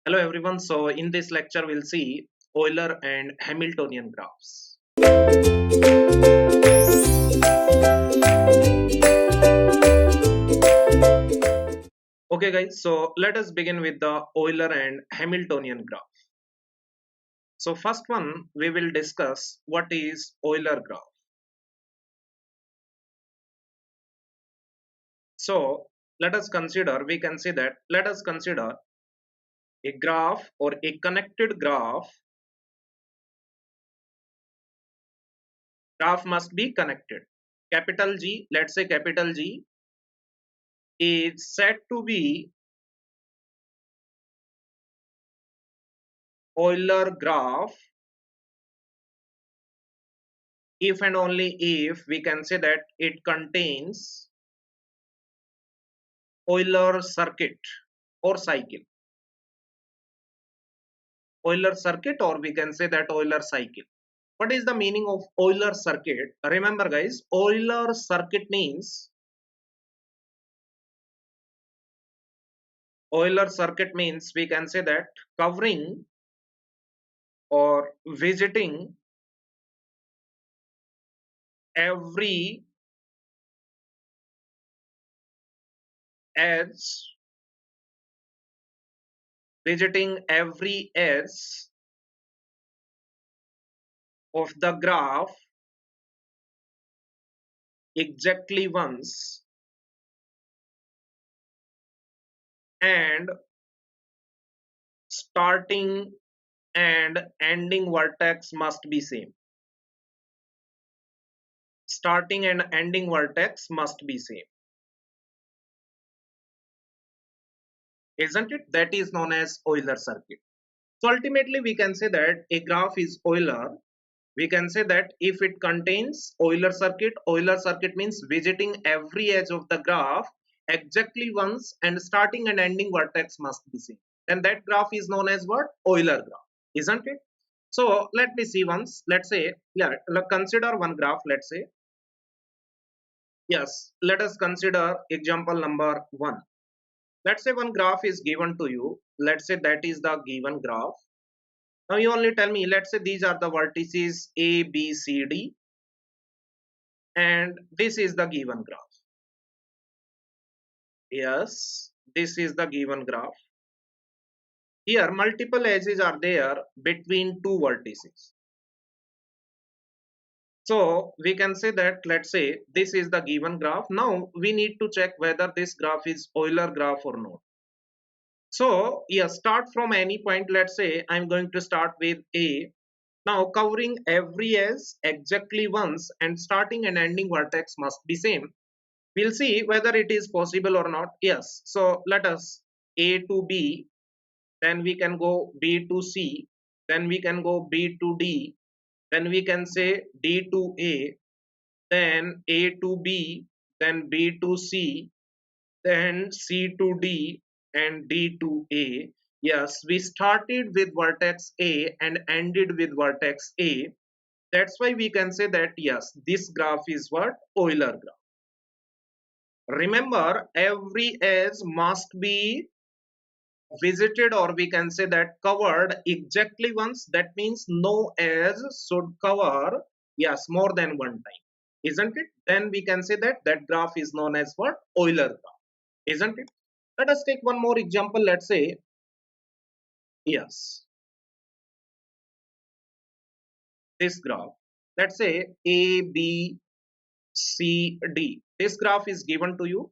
Hello everyone. So in this lecture we'll see Euler and Hamiltonian graphs. Okay guys, so let us begin with the Euler and Hamiltonian graph. So first one we will discuss what is Euler graph. So let us consider a graph or a connected graph must be connected. Capital G, let's say capital G is said to be Euler graph if and only if we can say that it contains Euler circuit or cycle. Euler circuit, or we can say that Euler cycle. What is the meaning of Euler circuit? Remember guys, Euler circuit means we can say that covering or visiting every edge, every edge of the graph exactly once, and starting and ending vertex must be same. Starting and ending vertex must be same, isn't it? That is known as Euler circuit. So ultimately we can say that a graph is Euler. We can say that if it contains Euler circuit means visiting every edge of the graph exactly once, and starting and ending vertex must be same, and that graph is known as what? Euler graph, isn't it? So let me see once. Let's say, yeah, consider one graph. Let's say, yes, let us consider example number one. Let's say one graph is given to you. Let's say that is the given graph. Now you only tell me, let's say these are the vertices A, B, C, D, and this is the given graph. Yes, this is the given graph. Here multiple edges are there between two vertices. So we can say that, let's say this is the given graph. Now we need to check whether this graph is Euler graph or not. So yeah, start from any point. Let's say I'm going to start with A. Now covering every edge exactly once, and starting and ending vertex must be same. We'll see whether it is possible or not. Yes. So let us A to B, then we can go B to C, then we can go B to D, then we can say D to A, then A to B, then B to C, then C to D, and D to A. Yes, we started with vertex A and ended with vertex A. That's why we can say that yes, this graph is what? Euler graph. Remember, every edge must be visited, or we can say that covered exactly once. That means no edge should cover, yes, more than one time, isn't it? Then we can say that that graph is known as what? Euler graph, isn't it? Let us take one more example. Let's say, yes, this graph. Let's say A, B, C, D. This graph is given to you.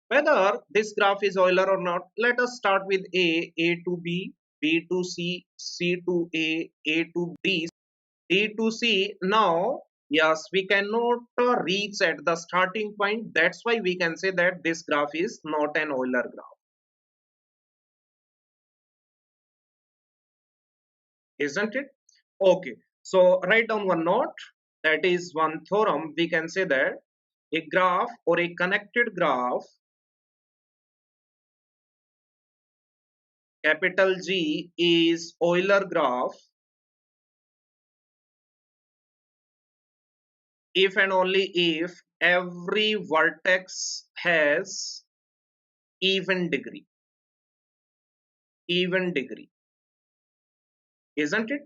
Whether this graph is Euler or not, let us start with A to B, B to C, C to A to D, D to C. Now, yes, we cannot reach at the starting point. That's why we can say that this graph is not an Euler graph, isn't it? Okay, so write down one note. That is one theorem. We can say that a graph or a connected graph, capital G, is Euler graph if and only if every vertex has even degree. even degree, isn't it?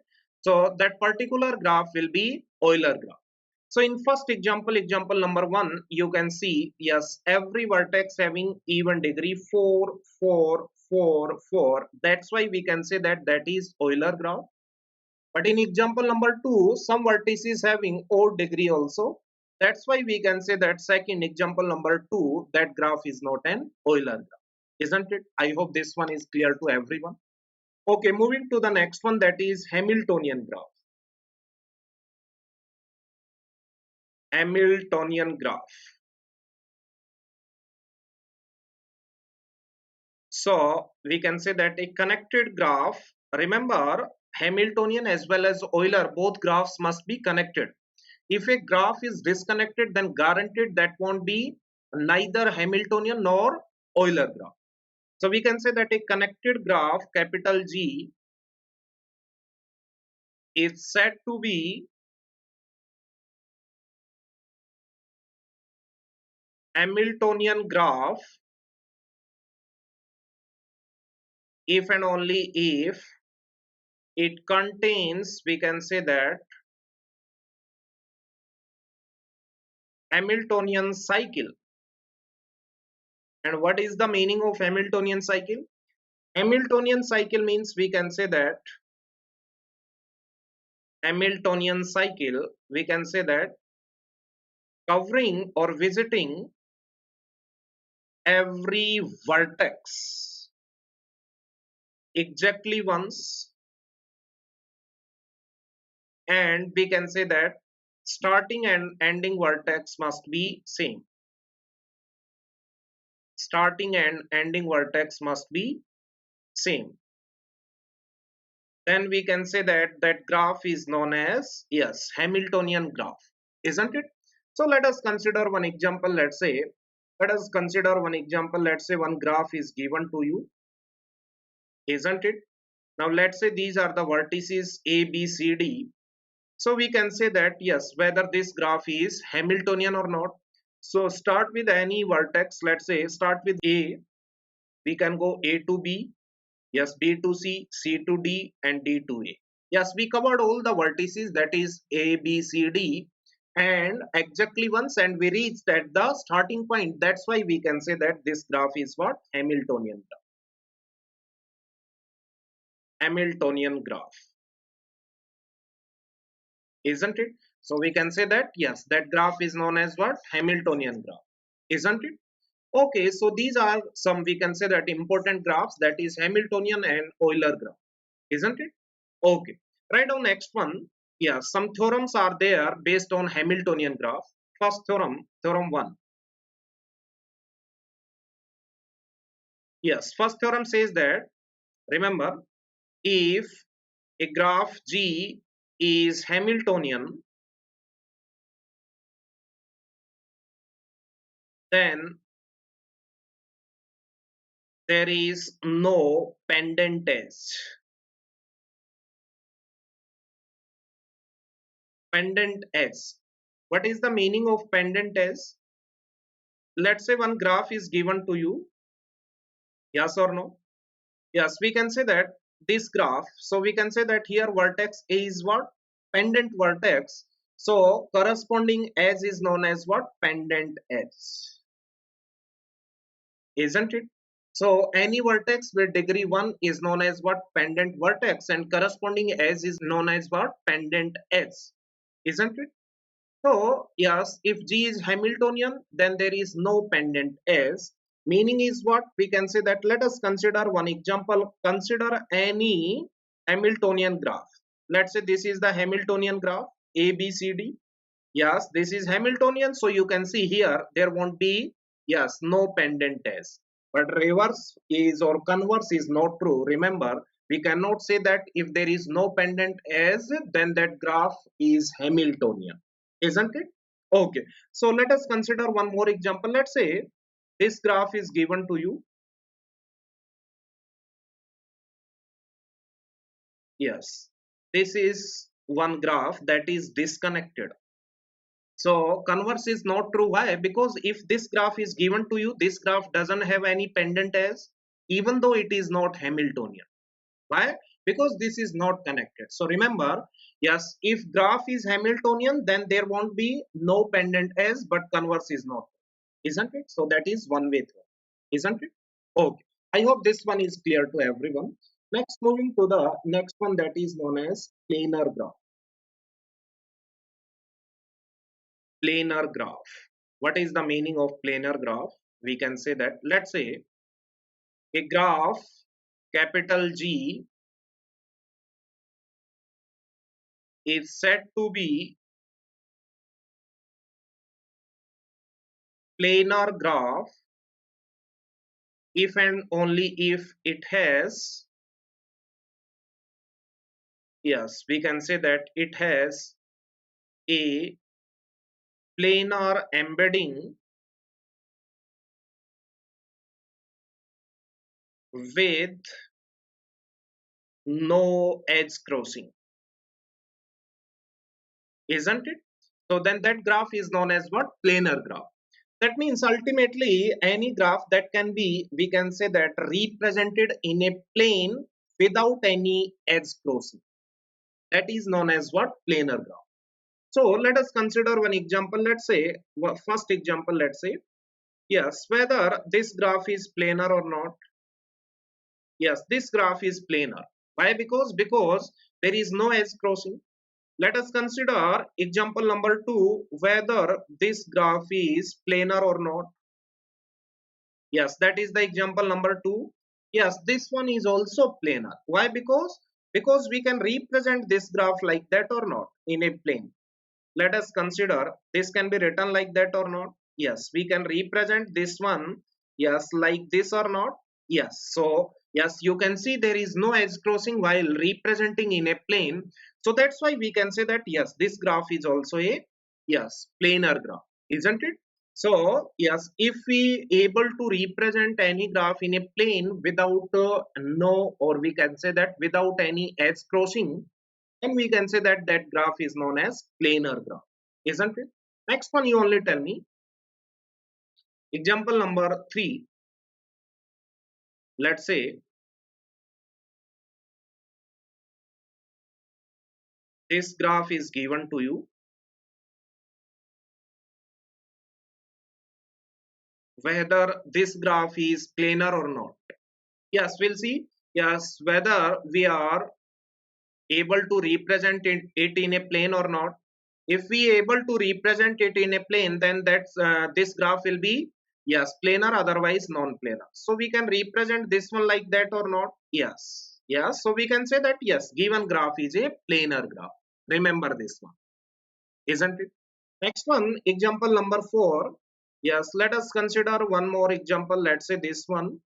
So that particular graph will be Euler graph. So in first example, example number 1, you can see, yes, every vertex having even degree 4, 4, 4, 4. That's why we can say that that is Euler graph. But in example number 2, some vertices having odd degree also. That's why we can say that second example number 2, that graph is not an Euler graph, isn't it? I hope this one is clear to everyone. Okay, moving to the next one, that is Hamiltonian graph. Hamiltonian graph. So we can say that a connected graph, remember Hamiltonian as well as Euler, both graphs must be connected. If a graph is disconnected, then guaranteed that won't be neither Hamiltonian nor Euler graph. So we can say that a connected graph, capital G, is said to be Hamiltonian graph if and only if it contains, we can say that, Hamiltonian cycle. And what is the meaning of Hamiltonian cycle? Hamiltonian cycle means, we can say that Hamiltonian cycle, we can say that covering or visiting every vertex exactly once, and we can say that starting and ending vertex must be same. Starting and ending vertex must be same. Then we can say that that graph is known as, yes, Hamiltonian graph, isn't it? So let us consider one example. Let's say one graph is given to you, isn't it? Now let's say these are the vertices A, B, C, D. So we can say that, yes, whether this graph is Hamiltonian or not. So start with any vertex. Let's say start with A. We can go A to B, yes, B to C, C to D, and D to A. Yes, we covered all the vertices, that is A, B, C, D, and exactly once, and we reached at the starting point. That's why we can say that this graph is what? Hamiltonian graph. Hamiltonian graph, isn't it? So we can say that, yes, that graph is known as what? Hamiltonian graph, isn't it? Okay, so these are some, we can say that, important graphs, that is Hamiltonian and Euler graph, isn't it? Okay, right on next one. Yeah, some theorems are there based on Hamiltonian graph. First theorem, theorem 1. Yes, first theorem says that, remember, if a graph G is Hamiltonian, then there is no pendant edge. Pendant edge. What is the meaning of pendant edge? Let's say one graph is given to you. Yes or no? Yes, we can say that this graph. So we can say that here vertex A is what? Pendant vertex. So corresponding edge is known as what? Pendant edge. Isn't it? So any vertex with degree 1 is known as what? Pendant vertex, and corresponding edge is known as what? Pendant edge. Isn't it? So yes, if G is Hamiltonian, then there is no pendant edge. Meaning is what? We can say that, let us consider one example. Consider any Hamiltonian graph. Let's say this is the Hamiltonian graph, A, B, C, D. Yes, this is Hamiltonian. So you can see here, there won't be, yes, no pendant edge. But reverse is or converse is not true. Remember, we cannot say that if there is no pendant edge, then that graph is Hamiltonian, isn't it? Okay, so let us consider one more example. Let's say this graph is given to you. Yes, this is one graph that is disconnected. So converse is not true. Why? Because if this graph is given to you, this graph doesn't have any pendant edge, even though it is not Hamiltonian. Why? Because this is not connected. So remember, yes, if graph is Hamiltonian, then there won't be no pendant edge, but converse is not, isn't it? So that is one way through, isn't it? Okay. I hope this one is clear to everyone. Next, moving to the next one, that is known as planar graph. Planar graph. What is the meaning of planar graph? We can say that, let's say a graph capital G is said to be planar graph if and only if it has, yes, we can say that it has a planar embedding with no edge crossing, isn't it? So then that graph is known as what? Planar graph. That means ultimately any graph that can be, we can say that, represented in a plane without any edge crossing. That is known as what? Planar graph. So let us consider one example. Let's say, first example, let's say, yes, whether this graph is planar or not. Yes, this graph is planar. Why? Because there is no edge crossing. Let us consider example number 2, whether this graph is planar or not. Yes, that is the example number 2. Yes, this one is also planar. Why? Because we can represent this graph like that or not in a plane. Let us consider this can be written like that or not. Yes, we can represent this one, yes, like this or not. Yes, so yes, you can see there is no edge crossing while representing in a plane. So that's why we can say that yes, this graph is also a, yes, planar graph, isn't it? So yes, if we able to represent any graph in a plane without no, or we can say that without any edge crossing, and we can say that that graph is known as planar graph, isn't it? Next one, you only tell me example number 3. Let's say this graph is given to you, whether this graph is planar or not. Yes, we'll see, yes, whether we are able to represent it in a plane or not. If we able to represent it in a plane, then that's this graph will be, yes, planar, otherwise non-planar. So we can represent this one like that or not. Yes, yes, so we can say that yes, given graph is a planar graph. Remember this one, isn't it? Next one, example number 4. Yes, let us consider one more example. Let's say this one.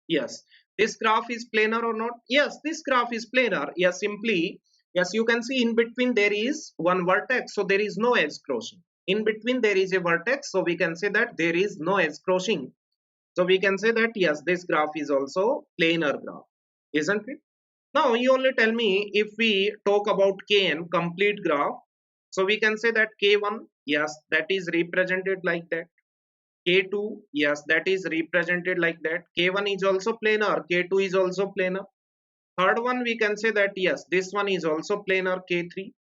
Yes, this graph is planar or not? Yes, this graph is planar. Yes, simply, yes, you can see in between there is one vertex, so there is no edge crossing. In between there is a vertex, so we can say that there is no edge crossing. So we can say that yes, this graph is also planar graph, isn't it? Now you only tell me if we talk about Kn complete graph. So we can say that K1, yes, that is represented like that. K2, yes, that is represented like that. K1 is also planar, K2 is also planar. Third one, we can say that yes, this one is also planar, K3.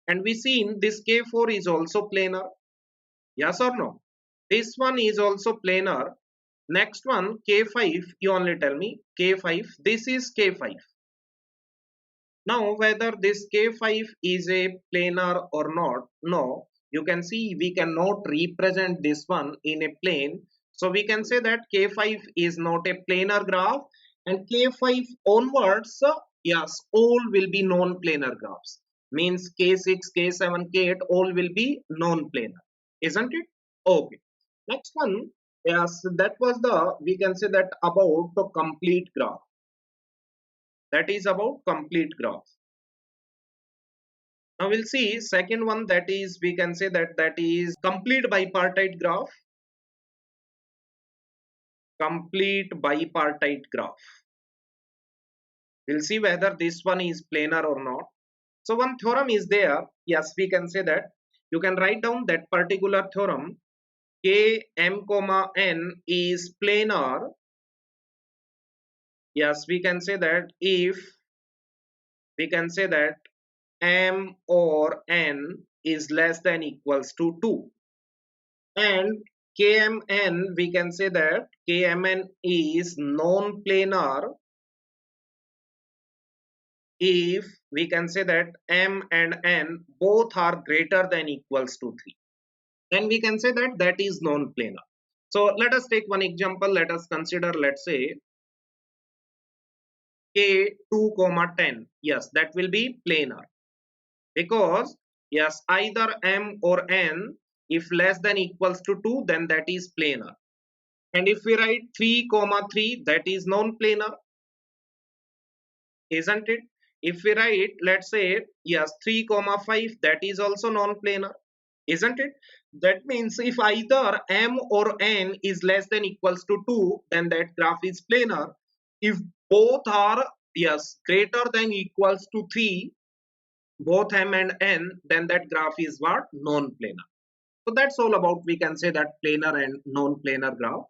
And we seen this K4 is also planar. Yes or no? This one is also planar. Next one, K5, you only tell me. K5, this is K5. Now, whether this K5 is a planar or not, no, you can see we cannot represent this one in a plane. So we can say that K5 is not a planar graph, and K5 onwards, yes, all will be non-planar graphs. Means K6, K7, K8 all will be non-planar, isn't it? Okay. Next one, yes, that was the, we can say that about the complete graph. That is about complete graph. Now we'll see second one, that is we can say that that is complete bipartite graph. Complete bipartite graph. We'll see whether this one is planar or not. So one theorem is there. Yes, we can say that. You can write down that particular theorem. k m comma n is planar, yes, we can say that if we can say that m or n is less than equals to 2, and kmn we can say that kmn is non-planar if we can say that m and n both are greater than equals to 3, then we can say that that is non-planar. So let us take one example. Let us consider, let's say k 2 comma 10. Yes, that will be planar because yes, either m or n if less than equals to 2, then that is planar. And if we write 3 comma 3, that is non-planar, isn't it? If we write, let's say yes, 3 comma 5, that is also non-planar, isn't it? That means if either m or n is less than equals to 2, then that graph is planar. If both are yes greater than equals to 3, both m and n, then that graph is what? Non-planar. So that's all about, we can say that, planar and non-planar graph.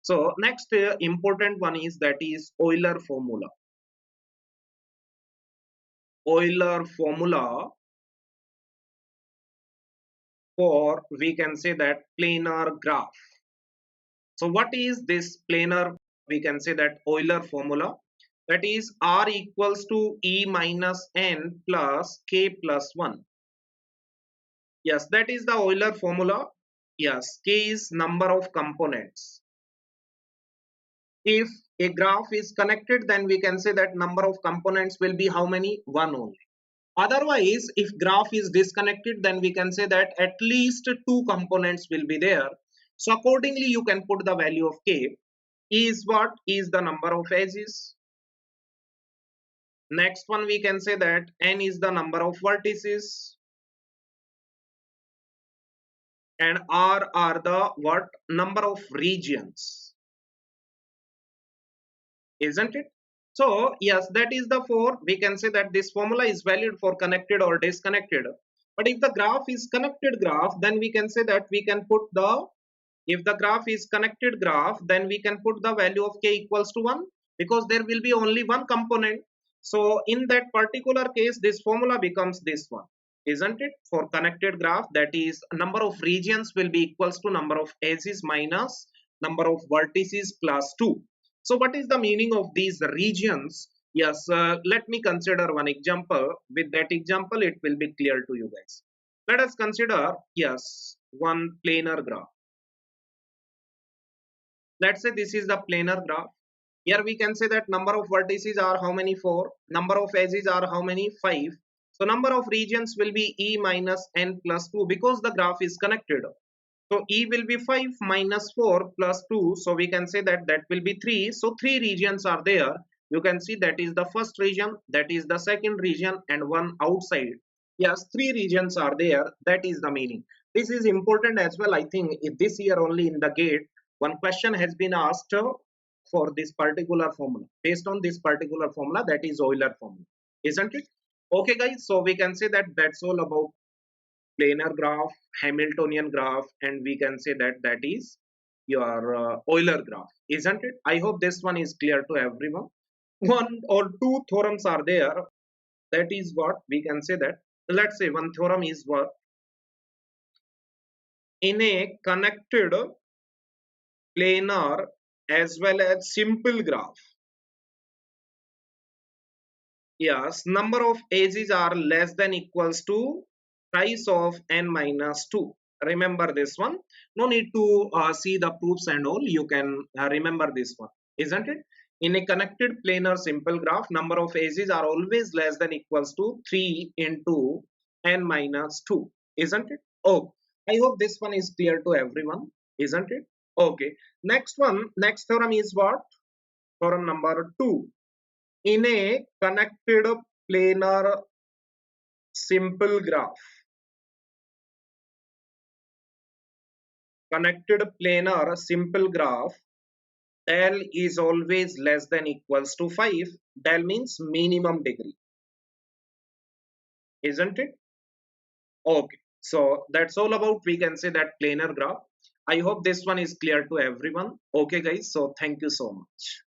So next important one is that is Euler formula. Euler formula for, we can say that, planar graph. So what is this planar? We can say that Euler formula, that is R equals to E minus N plus K plus 1. Yes, that is the Euler formula. Yes, K is number of components. If a graph is connected, then we can say that number of components will be how many? One only. Otherwise, if graph is disconnected, then we can say that at least two components will be there. So accordingly, you can put the value of K. Is what? Is the number of edges. Next one, we can say that N is the number of vertices, and R are the what? Number of regions, isn't it? So yes, that is the four. We can say that this formula is valid for connected or disconnected. But if the graph is connected graph, then we can say that we can put the, if the graph is connected graph, then we can put the value of k equals to 1 because there will be only one component. So in that particular case, this formula becomes this one, isn't it? For connected graph, that is number of regions will be equals to number of edges minus number of vertices plus 2. So what is the meaning of these regions? Yes, let me consider one example. With that example, it will be clear to you guys. Let us consider, yes, one planar graph. Let's say this is the planar graph. Here we can say that number of vertices are how many? 4. Number of edges are how many? 5. So number of regions will be E minus N plus 2 because the graph is connected. So E will be 5 minus 4 plus 2. So we can say that that will be 3. So 3 regions are there. You can see that is the first region, that is the second region, and one outside. Yes, 3 regions are there. That is the meaning. This is important as well. I think this year only in the gate, one question has been asked for this particular formula. Based on this particular formula, that is Euler formula, isn't it? Okay, guys. So we can say that that's all about planar graph, Hamiltonian graph, and we can say that that is your Euler graph, isn't it? I hope this one is clear to everyone. One or two theorems are there. That is what we can say that. Let's say one theorem is what? In a connected planar as well as simple graph, yes, number of edges are less than equals to price of n minus 2. Remember this one. No need to see the proofs and all. You can remember this one, isn't it? In a connected planar simple graph, number of edges are always less than equals to 3 into n minus 2, isn't it? Oh, I hope this one is clear to everyone, isn't it? Okay. Next one, next theorem is what? Theorem number 2. In a connected planar simple graph, connected planar simple graph, del is always less than equals to 5. Del means minimum degree, isn't it? Okay, so that's all about, we can say that, planar graph. I hope this one is clear to everyone. Okay guys, so thank you so much.